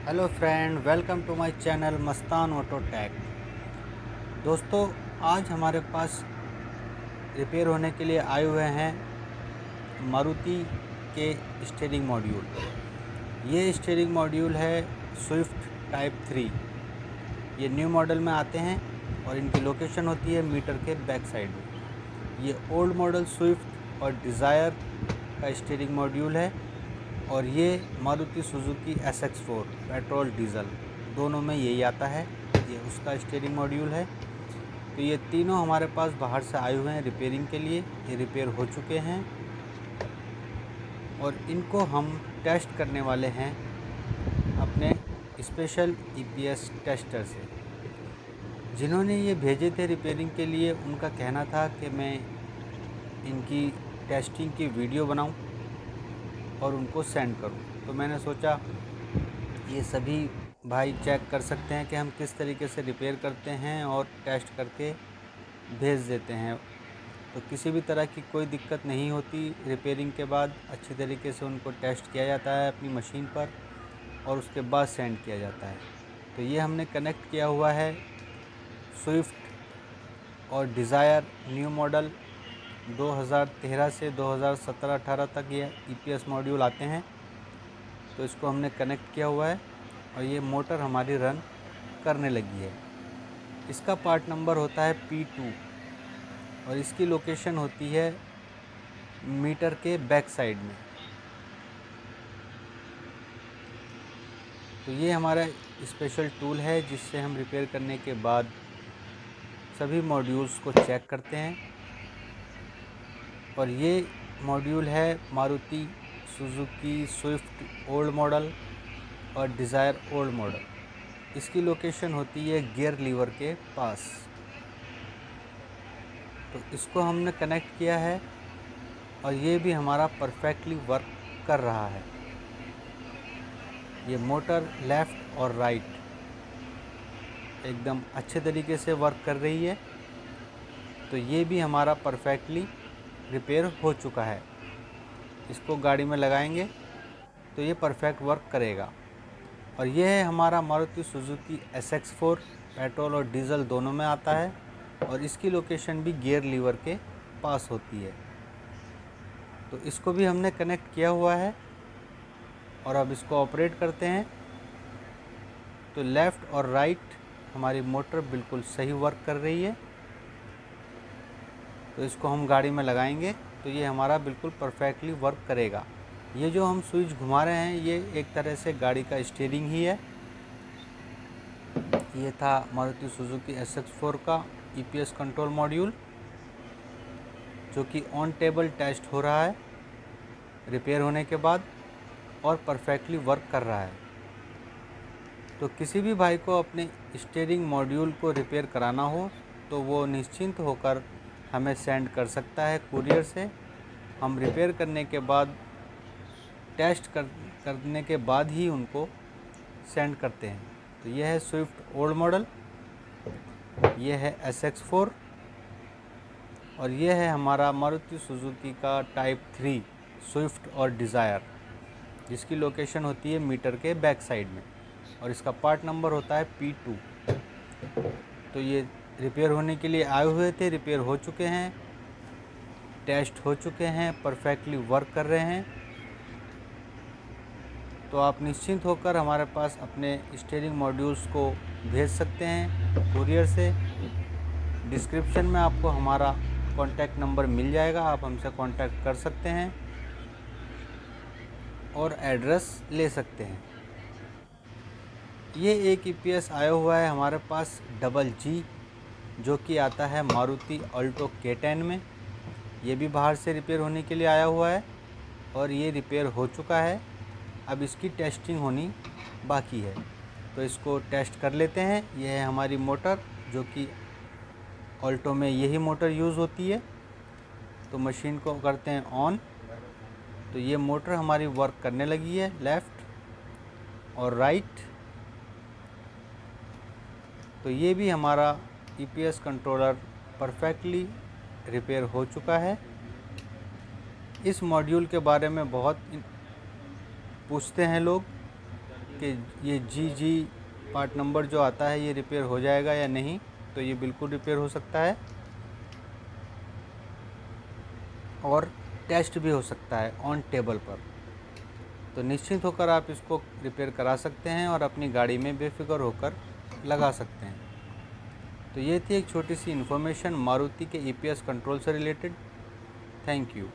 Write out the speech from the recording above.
Hello friend, welcome to my channel Mastan Auto Tech. दोस्तों, आज हमारे पास रिपेयर होने के लिए आए हुए हैं मारुति के स्टीयरिंग मॉड्यूल। ये स्टीयरिंग मॉड्यूल है स्विफ्ट टाइप 3। ये न्यू मॉडल में आते हैं और इनकी लोकेशन होती है मीटर के बैक साइड में। ये ओल्ड मॉडल स्विफ्ट और डिज़ायर का स्टीयरिंग मॉड्यूल है और ये Maruti Suzuki SX4 petrol diesel दोनों में यही आता है। ये उसका स्टीयरिंग मॉड्यूल है। तो ये तीनों हमारे पास बाहर से आए हुए हैं रिपेयरिंग के लिए। ये रिपेयर हो चुके हैं और इनको हम टेस्ट करने वाले हैं अपने स्पेशल EPS टेस्टर से। जिन्होंने ये भेजे थे रिपेयरिंग के लिए, उनका कहना था कि मैं इनकी टेस्टिंग की वीडियो बनाऊं और उनको सेंड करूं। तो मैंने सोचा ये सभी भाई चेक कर सकते हैं कि हम किस तरीके से रिपेयर करते हैं और टेस्ट करके भेज देते हैं। तो किसी भी तरह की कोई दिक्कत नहीं होती। रिपेयरिंग के बाद अच्छी तरीके से उनको टेस्ट किया जाता है अपनी मशीन पर और उसके बाद सेंड किया जाता है। तो ये हमने कनेक्ट किया हुआ है स्विफ्ट और डिज़ायर न्यू मॉडल 2013 से 2017-18 तक ये EPS मॉड्यूल आते हैं। तो इसको हमने कनेक्ट किया हुआ है और ये मोटर हमारी रन करने लगी है। इसका पार्ट नंबर होता है P2 और इसकी लोकेशन होती है मीटर के बैक साइड में। तो ये हमारा स्पेशल टूल है जिससे हम रिपेयर करने के बाद सभी मॉड्यूल्स को चेक करते हैं। और ये मॉड्यूल है Maruti Suzuki Swift old model और डिज़ायर ओल्ड मॉडल। इसकी लोकेशन होती है गियर लीवर के पास। तो इसको हमने कनेक्ट किया है और ये भी हमारा परफेक्टली वर्क कर रहा है। ये मोटर लेफ़्ट और राइट एकदम अच्छे तरीके से वर्क कर रही है। तो ये भी हमारा परफेक्टली रिपेयर हो चुका है। इसको गाड़ी में लगाएंगे तो ये परफेक्ट वर्क करेगा। और ये है हमारा मारुति सुजुकी SX4 पेट्रोल और डीजल दोनों में आता है और इसकी लोकेशन भी गियर लीवर के पास होती है। तो इसको भी हमने कनेक्ट किया हुआ है और अब इसको ऑपरेट करते हैं। तो लेफ़्ट और राइट हमारी मोटर बिल्कुल सही वर्क कर रही है। तो इसको हम गाड़ी में लगाएंगे तो ये हमारा बिल्कुल परफेक्टली वर्क करेगा। ये जो हम स्विच घुमा रहे हैं ये एक तरह से गाड़ी का स्टीयरिंग ही है। ये था मारुति सुजुकी SX4 का EPS कंट्रोल मॉड्यूल जो कि ऑन टेबल टेस्ट हो रहा है रिपेयर होने के बाद और परफेक्टली वर्क कर रहा है। तो किसी भी भाई को अपने स्टीयरिंग मॉड्यूल को रिपेयर कराना हो तो वो निश्चिंत होकर हमें सेंड कर सकता है कुरियर से। हम रिपेयर करने के बाद टेस्ट करने के बाद ही उनको सेंड करते हैं। तो यह है स्विफ्ट ओल्ड मॉडल, ये है SX4 और ये है हमारा मारुति सुजुकी का टाइप 3 स्विफ्ट और डिज़ायर जिसकी लोकेशन होती है मीटर के बैक साइड में और इसका पार्ट नंबर होता है P2। तो ये रिपेयर होने के लिए आए हुए थे, रिपेयर हो चुके हैं, टेस्ट हो चुके हैं, परफेक्टली वर्क कर रहे हैं। तो आप निश्चिंत होकर हमारे पास अपने स्टीयरिंग मॉड्यूल्स को भेज सकते हैं कुरियर से। डिस्क्रिप्शन में आपको हमारा कॉन्टैक्ट नंबर मिल जाएगा, आप हमसे कॉन्टैक्ट कर सकते हैं और एड्रेस ले सकते हैं। ये एक EPS आया हुआ है हमारे पास GG जो कि आता है मारुति अल्टो K10 में। ये भी बाहर से रिपेयर होने के लिए आया हुआ है और ये रिपेयर हो चुका है। अब इसकी टेस्टिंग होनी बाकी है तो इसको टेस्ट कर लेते हैं। यह है हमारी मोटर जो कि ऑल्टो में यही मोटर यूज़ होती है। तो मशीन को करते हैं ऑन। तो ये मोटर हमारी वर्क करने लगी है लेफ़्ट और राइट। तो ये भी हमारा EPS कंट्रोलर परफेक्टली रिपेयर हो चुका है। इस मॉड्यूल के बारे में बहुत पूछते हैं लोग कि ये जी पार्ट नंबर जो आता है ये रिपेयर हो जाएगा या नहीं, तो ये बिल्कुल रिपेयर हो सकता है और टेस्ट भी हो सकता है ऑन टेबल पर। तो निश्चिंत होकर आप इसको रिपेयर करा सकते हैं और अपनी गाड़ी में बेफिक्र होकर लगा सकते हैं। तो ये थी एक छोटी सी इन्फॉर्मेशन मारुति के ईपीएस कंट्रोल से रिलेटेड। Thank you.